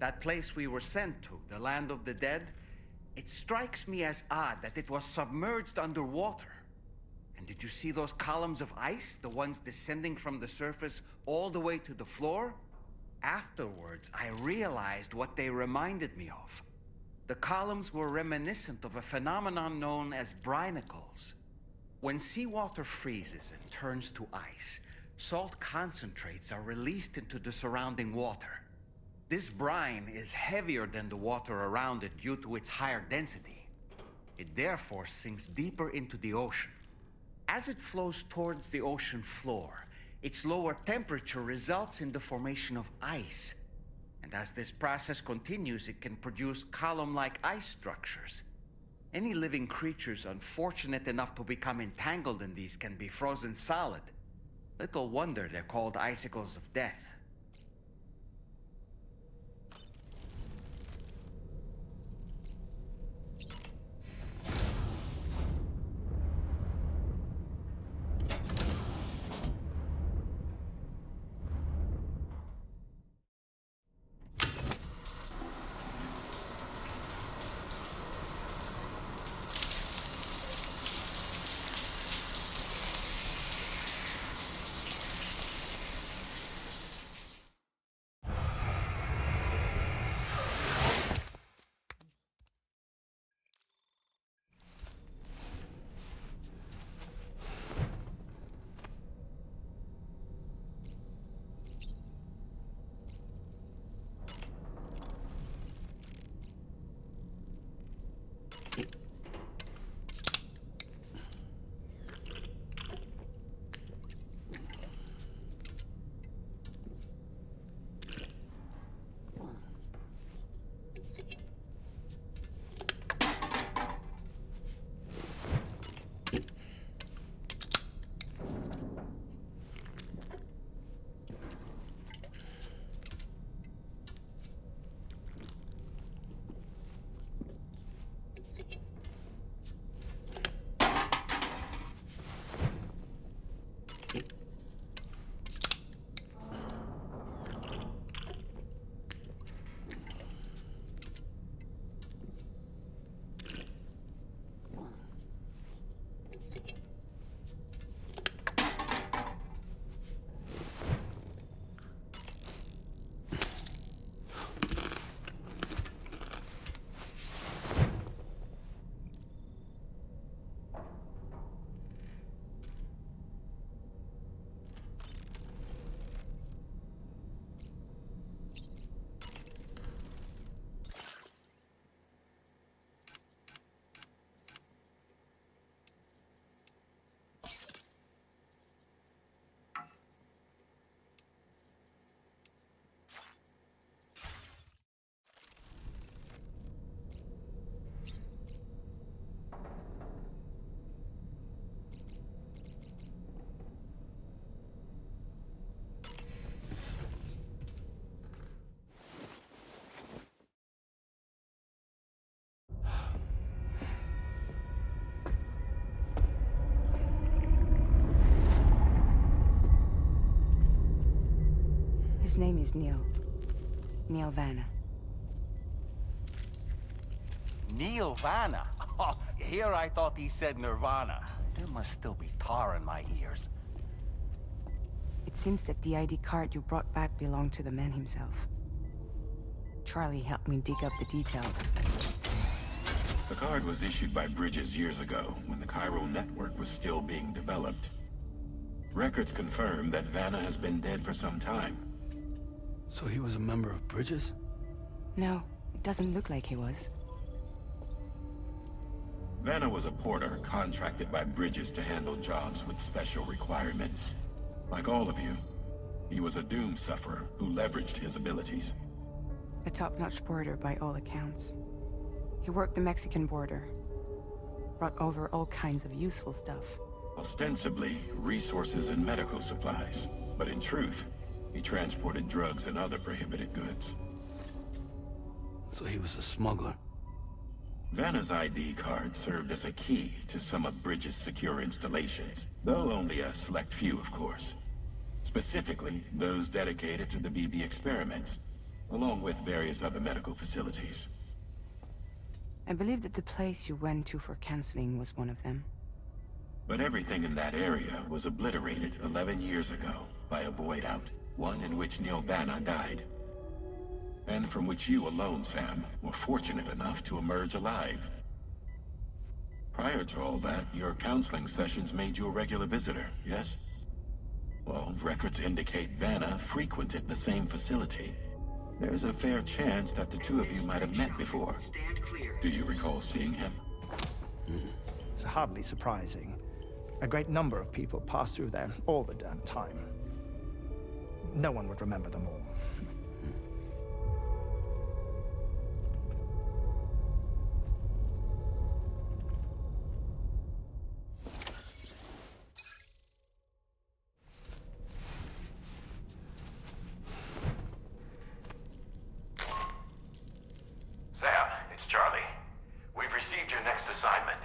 That place we were sent to, the land of the dead, it strikes me as odd that it was submerged underwater. And did you see those columns of ice, the ones descending from the surface all the way to the floor? Afterwards, I realized what they reminded me of. The columns were reminiscent of a phenomenon known as brinicles. When seawater freezes and turns to ice, salt concentrates are released into the surrounding water. This brine is heavier than the water around it due to its higher density. It therefore sinks deeper into the ocean. As it flows towards the ocean floor, its lower temperature results in the formation of ice. And as this process continues, it can produce column-like ice structures. Any living creatures unfortunate enough to become entangled in these can be frozen solid. Little wonder they're called icicles of death. His name is Neil. Neil Vanna. Neil Vanna? Oh, here I thought he said Nirvana. There must still be tar in my ears. It seems that the ID card you brought back belonged to the man himself. Charlie helped me dig up the details. The card was issued by Bridges years ago, when the chiral network was still being developed. Records confirm that Vanna has been dead for some time. So he was a member of Bridges? No, it doesn't look like he was. Vanna was a porter contracted by Bridges to handle jobs with special requirements. Like all of you, he was a doom sufferer who leveraged his abilities. A top-notch porter by all accounts. He worked the Mexican border. Brought over all kinds of useful stuff. Ostensibly, resources and medical supplies. But in truth, he transported drugs and other prohibited goods. So he was a smuggler. Vanna's ID card served as a key to some of Bridges' secure installations, though only a select few, of course. Specifically, those dedicated to the BB experiments. along with various other medical facilities. I believe that the place you went to for counseling was one of them. But everything in that area was obliterated 11 years ago by a void out, one in which Neil Vanna died. And from which you alone, Sam, were fortunate enough to emerge alive. Prior to all that, your counseling sessions made you a regular visitor, yes? Well, records indicate Vanna frequented the same facility. There's a fair chance that the two of you might have met before. Do you recall seeing him? It's hardly surprising. A great number of people pass through there all the damn time. No one would remember them all. Sam, it's Charlie. We've received your next assignment.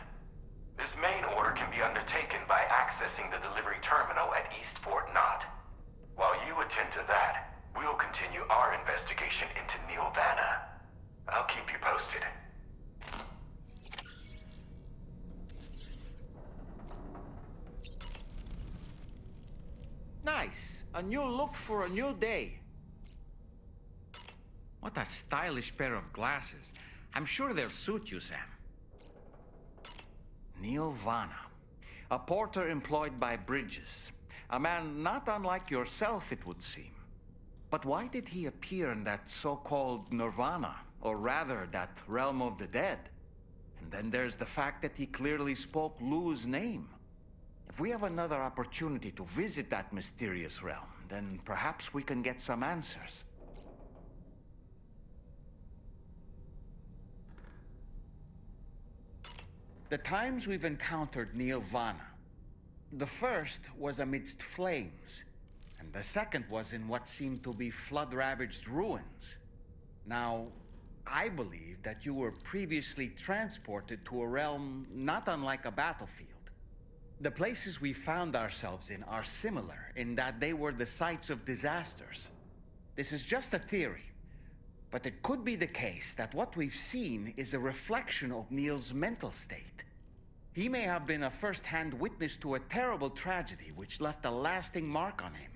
This main order can be undertaken by accessing the delivery terminal at East Fort Knott. While you attend to that, we'll continue our investigation into Neil Vanna. I'll keep you posted. Nice. A new look for a new day. What a stylish pair of glasses. I'm sure they'll suit you, Sam. Neil Vanna, a porter employed by Bridges. A man not unlike yourself, it would seem. But why did he appear in that so-called Nirvana, or rather, that realm of the dead? And then there's the fact that he clearly spoke Lou's name. If we have another opportunity to visit that mysterious realm, then perhaps we can get some answers. The times we've encountered Neil Vanna, the first was amidst flames, and the second was in what seemed to be flood-ravaged ruins. Now, I believe that you were previously transported to a realm not unlike a battlefield. The places we found ourselves in are similar in that they were the sites of disasters. This is just a theory, but it could be the case that what we've seen is a reflection of Neil's mental state. He may have been a first-hand witness to a terrible tragedy which left a lasting mark on him.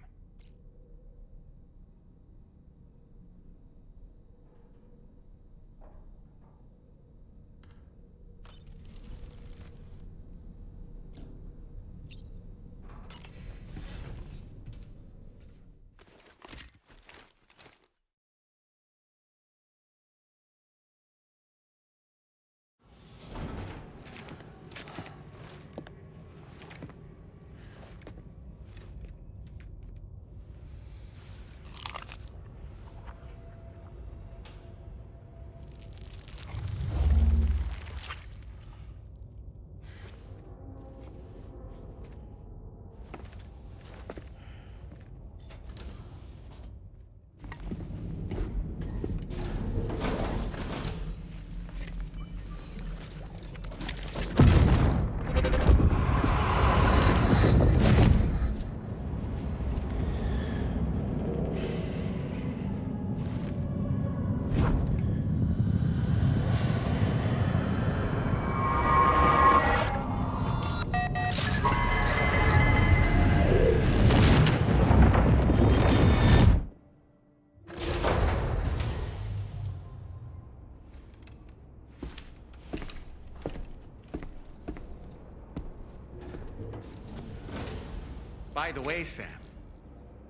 By the way, Sam,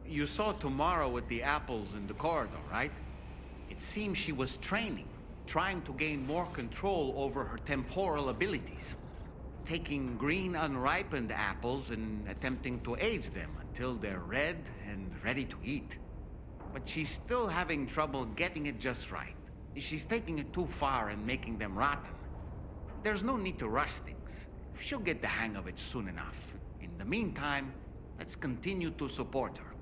you saw Tomorrow with the apples in the corridor, right? It seems she was training, trying to gain more control over her temporal abilities. Taking green unripened apples and attempting to age them until they're red and ready to eat. But she's still having trouble getting it just right. She's taking it too far and making them rotten. There's no need to rush things. She'll get the hang of it soon enough. In the meantime, let's continue to support her.